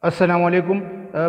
अस्सलामुअलैकुम।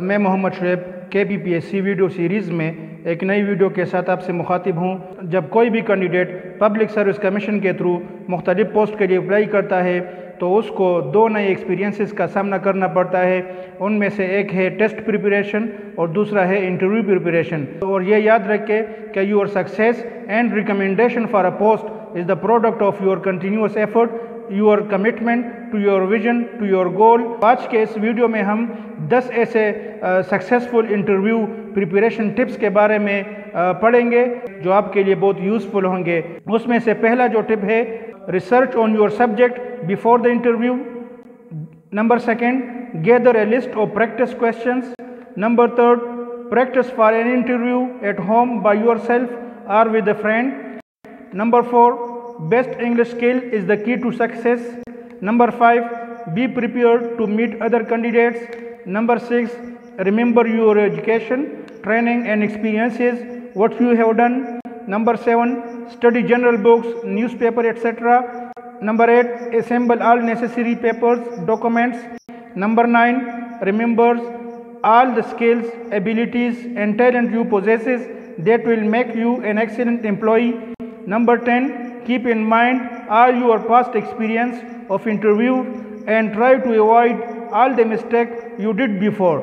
मैं Mohammad Shoaib KPPSC video series में एक नई वीडियो के साथ आपसे मुखातिब हूँ। जब कोई भी कैंडिडेट पब्लिक सर्विस कमीशन के थ्रू मुख्तलिफ पोस्ट के लिए अप्लाई करता है तो उसको दो नए एक्सपीरियंसेस का सामना करना पड़ता है। उनमें से एक है टेस्ट प्रिपरेशन और दूसरा है इंटरव्यू प्रिपरेशन। और ये याद रखें कि your success and recommendation for a post is the product of your continuous effort, your commitment to your vision, to your goal. आज के इस वीडियो में हम 10 ऐसे सक्सेसफुल इंटरव्यू प्रिपरेशन टिप्स के बारे में पढ़ेंगे जो आपके लिए बहुत यूज़फुल होंगे। उसमें से पहला जो टिप है, research on your subject before the interview. Number second, gather a list of practice questions. Number third, practice for an interview at home by yourself और with a friend. Number four, best English skill is the key to success. Number 5, be prepared to meet other candidates. Number 6, remember your education, training and experiences, what you have done. Number 7, study general books, newspaper, etc. Number 8, assemble all necessary papers, documents. Number 9, remember all the skills, abilities and talent you possesses that will make you an excellent employee. Number 10, keep in mind all your past experience of interview and try to avoid all the mistake you did before.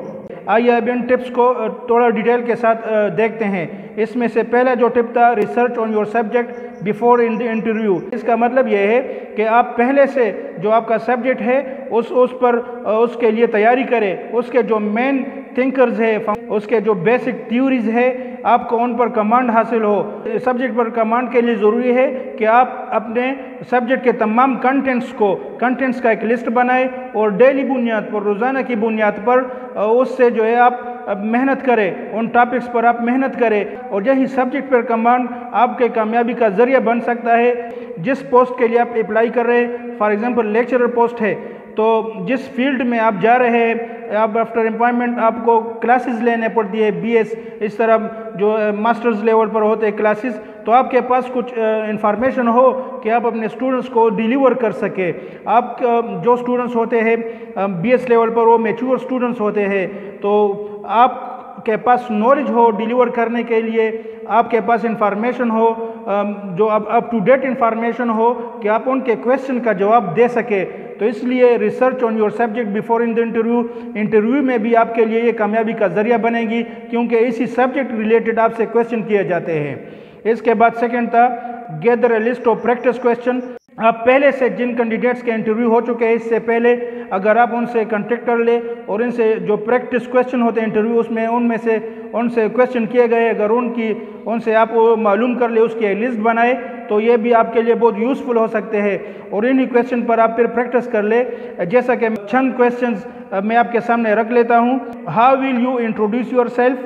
आइए अब इन tips को थोड़ा detail के साथ देखते हैं। इसमें से पहला जो टिप था, research on your subject before in the interview. इसका मतलब यह है कि आप पहले से जो आपका सब्जेक्ट है उस पर उसके लिए तैयारी करें। उसके जो मेन थिंकर्स है, उसके जो बेसिक थ्योरीज है, आपको उन पर कमांड हासिल हो। सब्जेक्ट पर कमांड के लिए ज़रूरी है कि आप अपने सब्जेक्ट के तमाम कंटेंट्स का एक लिस्ट बनाएं और डेली बुनियाद पर, रोज़ाना की बुनियाद पर उससे जो है आप मेहनत करें, उन टॉपिक्स पर आप मेहनत करें। और यही सब्जेक्ट पर कमांड आपके कामयाबी का ज़रिया बन सकता है। जिस पोस्ट के लिए आप अप्लाई कर रहे हैं, फॉर एग्जांपल लेक्चरर पोस्ट है, तो जिस फील्ड में आप जा रहे हैं, आप आफ्टर एम्प्लॉयमेंट आपको क्लासेस लेने पड़ती है, BS इस तरह जो मास्टर्स लेवल पर होते हैं क्लासेस, तो आपके पास कुछ इंफॉर्मेशन हो कि आप अपने स्टूडेंट्स को डिलीवर कर सके। आप जो स्टूडेंट्स होते हैं BS लेवल पर, वो मैच्योर स्टूडेंट्स होते हैं, तो आपके पास नॉलेज हो डिलीवर करने के लिए, आपके पास इंफॉर्मेशन हो जो अप टू डेट इंफॉर्मेशन हो कि आप उनके क्वेश्चन का जवाब दे सके। तो इसलिए research on your subject before in the interview में भी आपके लिए ये कामयाबी का ज़रिया बनेगी, क्योंकि इसी सब्जेक्ट रिलेटेड आपसे क्वेश्चन किए जाते हैं। इसके बाद सेकंड था, gather a list of practice question. आप पहले से जिन कैंडिडेट्स के इंटरव्यू हो चुके हैं इससे पहले, अगर आप उनसे कांटेक्ट कर ले और इनसे जो प्रैक्टिस क्वेश्चन होते हैं इंटरव्यू उसमें उनसे क्वेश्चन किए गए, अगर उनसे आप वो मालूम कर ले, उसकी एक लिस्ट बनाए, तो ये भी आपके लिए बहुत यूज़फुल हो सकते हैं। और इन्हीं क्वेश्चन पर आप फिर प्रैक्टिस कर ले। जैसा कि चंद क्वेश्चंस मैं आपके सामने रख लेता हूँ। How will you introduce your self?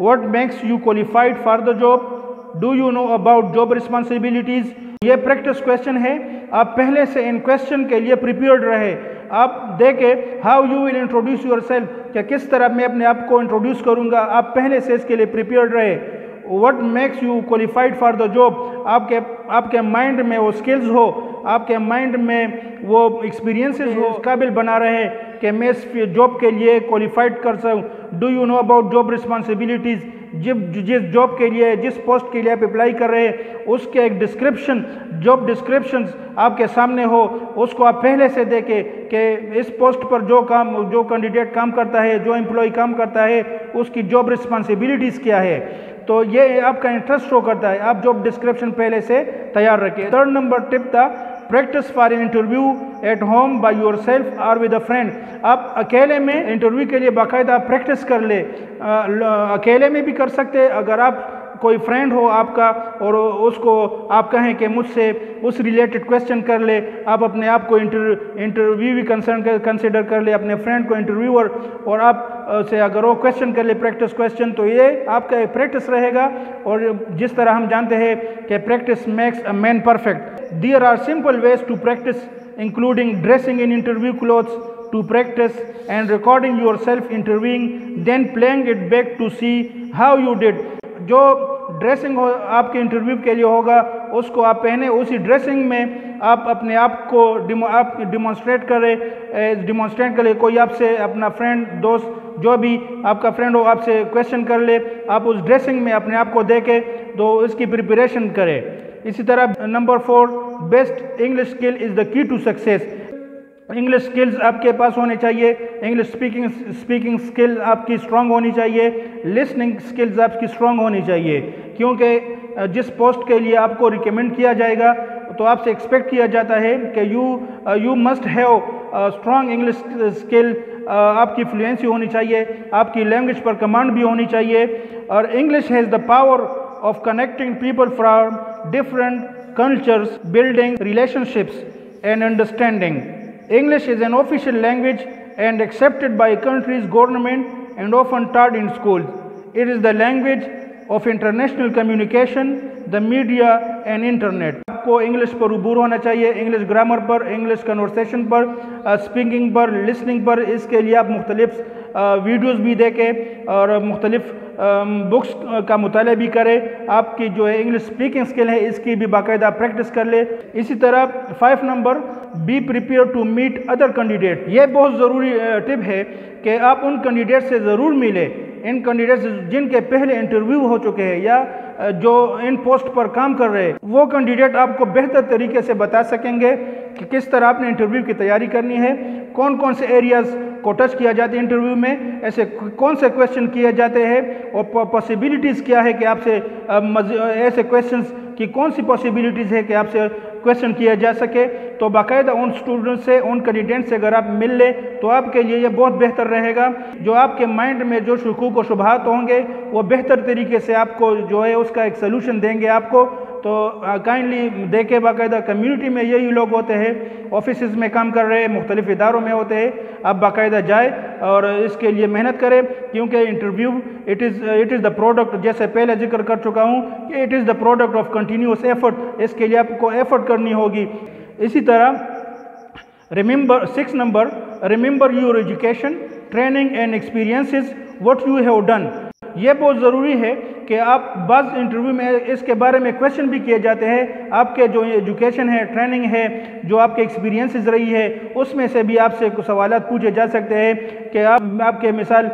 What makes you qualified for the job? Do you know about job responsibilities? ये प्रैक्टिस क्वेश्चन है। आप पहले से इन क्वेश्चन के लिए प्रिपेयर्ड रहे। आप देखें how you will introduce your self, क्या किस तरह मैं अपने आप को इंट्रोड्यूस करूँगा, आप पहले से इसके लिए प्रिपेयर्ड रहे। What makes you qualified for the job, आपके माइंड में वो स्किल्स हो, आपके माइंड में वो एक्सपीरियंसेस हो, काबिल बना रहे कि मैं इस जॉब के लिए क्वालिफाइड कर सकूँ। Do you know about job responsibilities, जिस जॉब के लिए, जिस पोस्ट के लिए आप अप्लाई कर रहे हैं उसके एक डिस्क्रिप्शन, जॉब डिस्क्रिप्शन आपके सामने हो, उसको आप पहले से देखें कि इस पोस्ट पर जो कैंडिडेट काम करता है, जो एम्प्लॉय काम करता है, उसकी जॉब रिस्पॉन्सिबिलिटीज़ क्या है। तो ये आपका इंटरेस्ट शो करता है। आप जॉब डिस्क्रिप्शन पहले से तैयार रखें। थर्ड नंबर टिप था, practice for an interview at home by yourself और विद अ फ्रेंड। आप अकेले में इंटरव्यू के लिए बाकायदा प्रैक्टिस कर ले। अकेले में भी कर सकते हैं, अगर आप कोई फ्रेंड हो आपका और उसको आप कहें कि मुझसे उस रिलेटेड क्वेश्चन कर ले, आप अपने आप को इंटरव्यू भी कंसिडर कर ले, अपने फ्रेंड को इंटरव्यूअर, और आप से अगर वो क्वेश्चन कर ले प्रैक्टिस क्वेश्चन, तो ये आपका एक प्रैक्टिस रहेगा। और जिस तरह हम जानते हैं कि practice makes a man perfect. There are simple ways to practice including dressing in interview clothes to practice and recording yourself interviewing, then playing it back to see how you did। जो dressing हो आपके interview के लिए होगा उसको आप पहने, उसी ड्रेसिंग में आप अपने आप को डिमॉन्स्ट्रेट करें। कोई आपसे अपना फ्रेंड, दोस्त, जो भी आपका फ्रेंड हो, आपसे क्वेश्चन कर ले, आप उस ड्रेसिंग में अपने आप को देखें, तो इसकी प्रिपरेशन करें। इसी तरह number 4, best English skill is the key to success. English skills आपके पास होने चाहिए। इंग्लिश स्पीकिंग स्किल आपकी स्ट्रांग होनी चाहिए। लिसनिंग स्किल्स आपकी स्ट्रांग होनी चाहिए, क्योंकि जिस पोस्ट के लिए आपको रिकमेंड किया जाएगा तो आपसे एक्सपेक्ट किया जाता है कि you must have strong English skill. आपकी फ्लुएंसी होनी चाहिए, आपकी लैंग्वेज पर कमांड भी होनी चाहिए। और English has the power of connecting people from different cultures, building relationships and understanding. English is an official language and accepted by a country's government and often taught in schools. It is the language of international communication, the media and internet. आपको English पर उबूर होना चाहिए, English grammar पर, English conversation पर, speaking पर, listening पर। इसके लिए आप मुख्तलिफ वीडियोस भी देखें और मुख्तलिफ बुक्स का मुताला भी करें। आपकी जो है इंग्लिश स्पीकिंग स्किल है, इसकी भी बाकायदा प्रैक्टिस कर ले। इसी तरह 5 number, be prepare to meet other candidate. ये बहुत ज़रूरी टिप है कि आप उन कैंडिडेट से ज़रूर मिलें, इन कैंडिडेट्स जिनके पहले इंटरव्यू हो चुके हैं या जो इन पोस्ट पर काम कर रहे हैं। वो कैंडिडेट आपको बेहतर तरीके से बता सकेंगे कि किस तरह आपने इंटरव्यू की तैयारी करनी है, कौन कौन से एरियाज़ को टच किया जाता है इंटरव्यू में, ऐसे कौन से क्वेश्चन किए जाते हैं और पॉसिबिलिटीज़ क्या है कि आपसे ऐसे क्वेश्चंस की कौन सी पॉसिबिलिटीज़ है कि आपसे क्वेश्चन किया जा सके। तो बाकायदा उन स्टूडेंट से, उन कैंडिडेट से अगर आप मिल ले तो आपके लिए ये बहुत बेहतर रहेगा। जो आपके माइंड में जो शुकूक व शुबहात होंगे वो बेहतर तरीके से आपको जो है उसका एक सलूशन देंगे आपको। तो काइंडली देखें, बाकायदा कम्युनिटी में यही लोग होते हैं, ऑफिस में काम कर रहे हैं, मुख्तलिफ इदारों में होते हैं। आप बाकायदा जाए और इसके लिए मेहनत करें, क्योंकि interview it is the product, जैसे पहले जिक्र कर चुका हूँ कि it is the product of continuous effort. इसके लिए आपको एफर्ट करनी होगी। इसी तरह remember 6 number, remember your education, training and experiences what you have done. ये बहुत ज़रूरी है कि आप बाज़ इंटरव्यू में इसके बारे में क्वेश्चन भी किए जाते हैं। आपके जो एजुकेशन है, ट्रेनिंग है, जो आपके एक्सपीरियंसेस रही है, उसमें से भी आपसे कुछ सवाल पूछे जा सकते हैं कि आपके मिसाल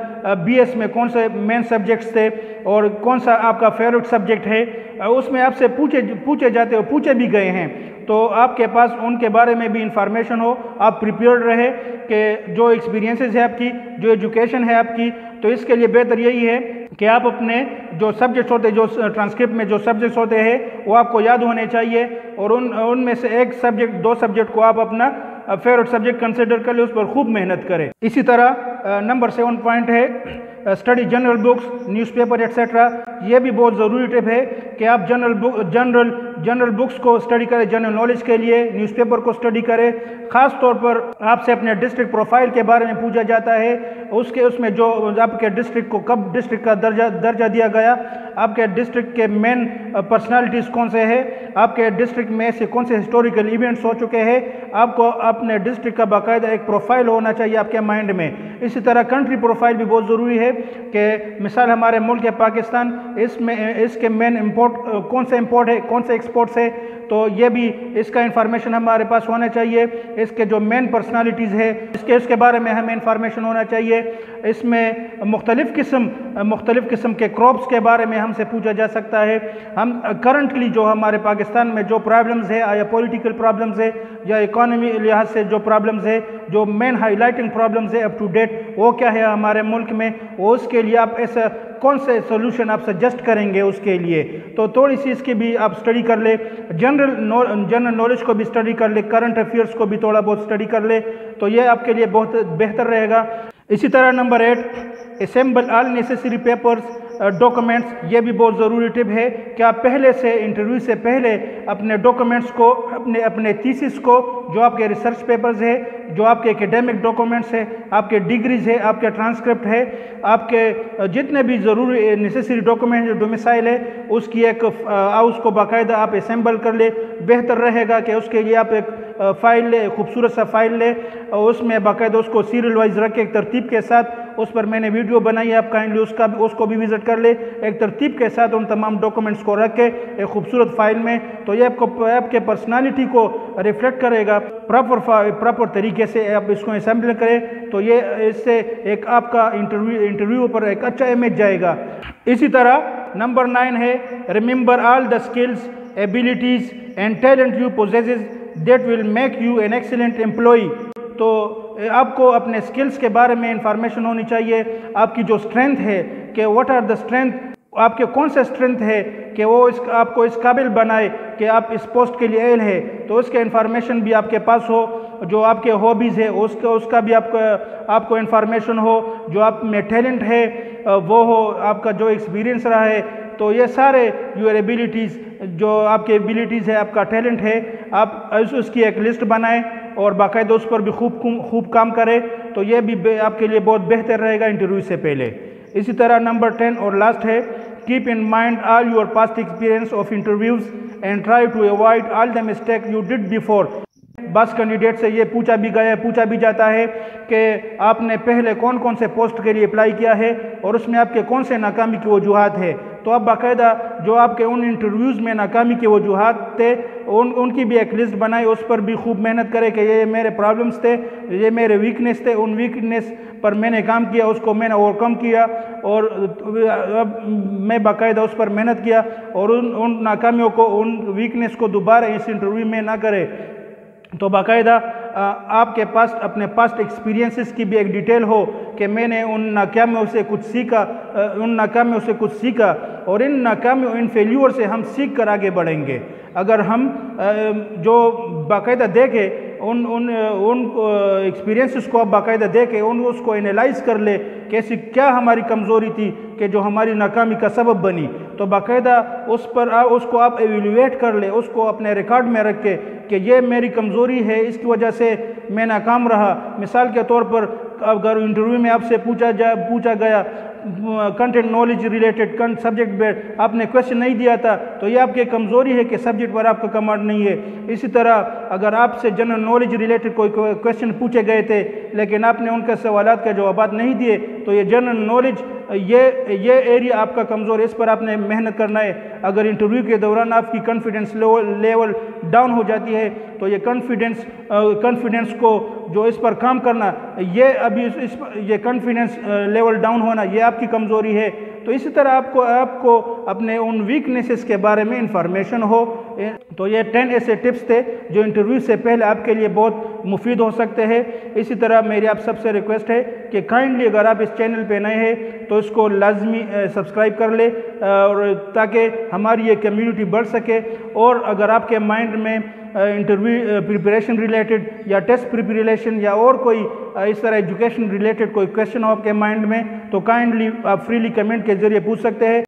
BS में कौन से मेन सब्जेक्ट्स थे और कौन सा आपका फेवरेट सब्जेक्ट है, उसमें आपसे पूछे जाते हो, पूछे भी गए हैं। तो आपके पास उनके बारे में भी इंफॉर्मेशन हो, आप प्रिपेयर्ड रहे कि जो एक्सपीरियंसेस है आपकी, जो एजुकेशन है आपकी। तो इसके लिए बेहतर यही है कि आप अपने जो सब्जेक्ट्स होते हैं, जो ट्रांसक्रिप्ट में जो सब्जेक्ट्स होते हैं, वो आपको याद होने चाहिए और उनमें से एक सब्जेक्ट, 2 सब्जेक्ट को आप अपना फेवरेट सब्जेक्ट कंसिडर कर ले, उस पर खूब मेहनत करें। इसी तरह नंबर 7 पॉइंट है study general books, newspaper etcetera. ये भी बहुत ज़रूरी टिप है कि आप जनरल बुक्स को स्टडी करें, जनरल नॉलेज के लिए न्यूज़पेपर को स्टडी करें। ख़ास तौर पर आपसे अपने डिस्ट्रिक्ट प्रोफाइल के बारे में पूछा जाता है, उसमें जो आपके डिस्ट्रिक्ट को कब डिस्ट्रिक्ट का दर्जा दिया गया, आपके डिस्ट्रिक्ट के मेन पर्सनालिटीज़ कौन से हैं, आपके डिस्ट्रिक्ट में ऐसे कौन से हिस्टोरिकल इवेंट्स हो चुके हैं। आपको अपने डिस्ट्रिक्ट का बाकायदा एक प्रोफाइल होना चाहिए आपके माइंड में। इसी तरह कंट्री प्रोफाइल भी बहुत ज़रूरी है कि मिसाल हमारे मुल्क है पाकिस्तान, इसके मेन इंपोर्ट कौन से इंपोर्ट है, कौन से एक्सपोर्ट्स है, तो ये भी इसका इंफॉर्मेशन हमारे पास होना चाहिए। इसके जो मेन पर्सनालिटीज़ है इसके बारे में हमें इंफॉर्मेशन होना चाहिए। इसमें मुख्तलिफ़ किस्म के क्रॉप्स के बारे में हमसे पूछा जा सकता है। हम करंटली जो हमारे पाकिस्तान में जो प्रॉब्लम्स है, या पॉलिटिकल प्रॉब्लम्स है या इकॉनमी लिहाज से जो प्रॉब्लम्स है, जो मेन हाईलाइटिंग प्रॉब्लम्स है अप टू डेट, वो क्या है हमारे मुल्क में, वो उसके लिए आप ऐसा कौन से सोल्यूशन आप सजेस्ट करेंगे उसके लिए। तो थोड़ी सी इसकी भी आप स्टडी कर ले, जनरल नॉलेज को भी स्टडी कर ले, करंट अफेयर्स को भी थोड़ा बहुत स्टडी कर ले, तो ये आपके लिए बहुत बेहतर रहेगा। इसी तरह number 8, assemble all necessary papers documents. ये भी बहुत ज़रूरी टिप है कि आप पहले से इंटरव्यू से पहले अपने डॉक्यूमेंट्स को, अपने थीसिस को, जो आपके रिसर्च पेपर्स है, जो आपके एकेडमिक डॉक्यूमेंट्स है, आपके डिग्रीज है, आपके ट्रांसक्रिप्ट है, आपके जितने भी ज़रूरी नेसेसरी डॉक्यूमेंट जो डोमिसाइल है, उसकी उसको बाकायदा आप असेंबल कर ले। बेहतर रहेगा कि उसके लिए आप एक फ़ाइल ले, खूबसूरत सा फ़ाइल ले और उसमें बाकायदा उसको सीरियल वाइज रख के एक तरतीब के साथ उस पर मैंने वीडियो बनाई है, आप काइंडली उसको भी विजिट कर ले। एक तरतीब के साथ उन तमाम डॉक्यूमेंट्स को रख के एक खूबसूरत फाइल में, तो ये आपके पर्सनालिटी को रिफ्लेक्ट करेगा। प्रॉपर तरीके से आप इसको असेंबल करें तो ये इससे एक आपका इंटरव्यू पर एक अच्छा इमेज जाएगा। इसी तरह नंबर 9 है, remember all the skills, abilities and talent you possesses that will make you an excellent employee. तो आपको अपने स्किल्स के बारे में इंफॉर्मेशन होनी चाहिए, आपकी जो स्ट्रेंथ है कि व्हाट आर द स्ट्रेंथ, आपके कौन सा स्ट्रेंथ है कि वो आपको इस काबिल बनाए कि आप इस पोस्ट के लिए एल है, तो उसके इंफॉर्मेशन भी आपके पास हो। जो आपके हॉबीज़ है उसका भी आपको इंफॉर्मेशन हो। जो आप में टैलेंट है वो हो, आपका जो एक्सपीरियंस रहा है, तो ये सारे यूर एबिलिटीज़, जो आपके एबिलिटीज़ है, आपका टैलेंट है, आप उसकी एक लिस्ट बनाएं और बाकायदा उस पर भी खूब काम करें, तो ये भी आपके लिए बहुत बेहतर रहेगा इंटरव्यू से पहले। इसी तरह नंबर 10 और लास्ट है, keep in mind all your past experience of interviews and try to avoid all the mistake you did before. बस कैंडिडेट से ये पूछा भी जाता है कि आपने पहले कौन कौन से पोस्ट के लिए अप्लाई किया है और उसमें आपके कौन से नाकामी की वजूहात है। तो आप बाकायदा जो आपके उन इंटरव्यूज़ में नाकामी के वजूहात थे उनकी भी एक लिस्ट बनाए, उस पर भी खूब मेहनत करें कि ये मेरे प्रॉब्लम्स थे, ये मेरे वीकनेस थे, उन वीकनेस पर मैंने काम किया, उसको मैंने ओवरकम किया और अब मैं बाकायदा उस पर मेहनत किया और उन नाकामियों को, उन वीकनेस को दोबारा इस इंटरव्यू में ना करें। तो बाकायदा आपके पास अपने पास्ट एक्सपीरियंसेस की भी एक डिटेल हो कि मैंने उन नाकामियों से कुछ सीखा और इन फेल्यूर से हम सीख कर आगे बढ़ेंगे। अगर हम जो बाकायदा देखें उन एक्सपीरियंसेस को आप बाकायदा देखें, उसको एनालाइज कर ले कैसी क्या हमारी कमज़ोरी थी कि जो हमारी नाकामी का सबब बनी, तो बाकायदा उसको आप एवेल्युएट कर ले, उसको अपने रिकॉर्ड में रख के कि ये मेरी कमज़ोरी है, इसकी वजह से मैं नाकाम रहा। मिसाल के तौर पर अगर इंटरव्यू में आपसे पूछा गया कंटेंट नॉलेज रिलेटेड सब्जेक्ट पे आपने क्वेश्चन नहीं दिया था, तो ये आपकी कमज़ोरी है कि सब्जेक्ट पर आपका कमांड नहीं है। इसी तरह अगर आपसे जनरल नॉलेज रिलेटेड कोई क्वेश्चन पूछे गए थे लेकिन आपने उनके सवालात का जवाब नहीं दिए, तो ये जनरल नॉलेज ये एरिया आपका कमज़ोर है, इस पर आपने मेहनत करना है। अगर इंटरव्यू के दौरान आपकी कॉन्फिडेंस लेवल डाउन हो जाती है, तो ये कॉन्फिडेंस को जो इस पर काम करना, ये कॉन्फिडेंस लेवल डाउन होना, ये आपकी कमज़ोरी है। तो इसी तरह आपको अपने उन वीकनेसेस के बारे में इंफॉर्मेशन हो। तो ये 10 ऐसे टिप्स थे जो इंटरव्यू से पहले आपके लिए बहुत मुफीद हो सकते हैं। इसी तरह मेरी आप सबसे रिक्वेस्ट है कि काइंडली अगर आप इस चैनल पे नए हैं तो इसको लाजमी सब्सक्राइब कर ले और ताकि हमारी ये कम्युनिटी बढ़ सके। और अगर आपके माइंड में इंटरव्यू प्रिपरेशन रिलेटेड या टेस्ट प्रिपरेशन या और कोई इस तरह एजुकेशन रिलेटेड कोई क्वेश्चन हो आपके माइंड में, तो काइंडली आप फ्रीली कमेंट के ज़रिए पूछ सकते हैं।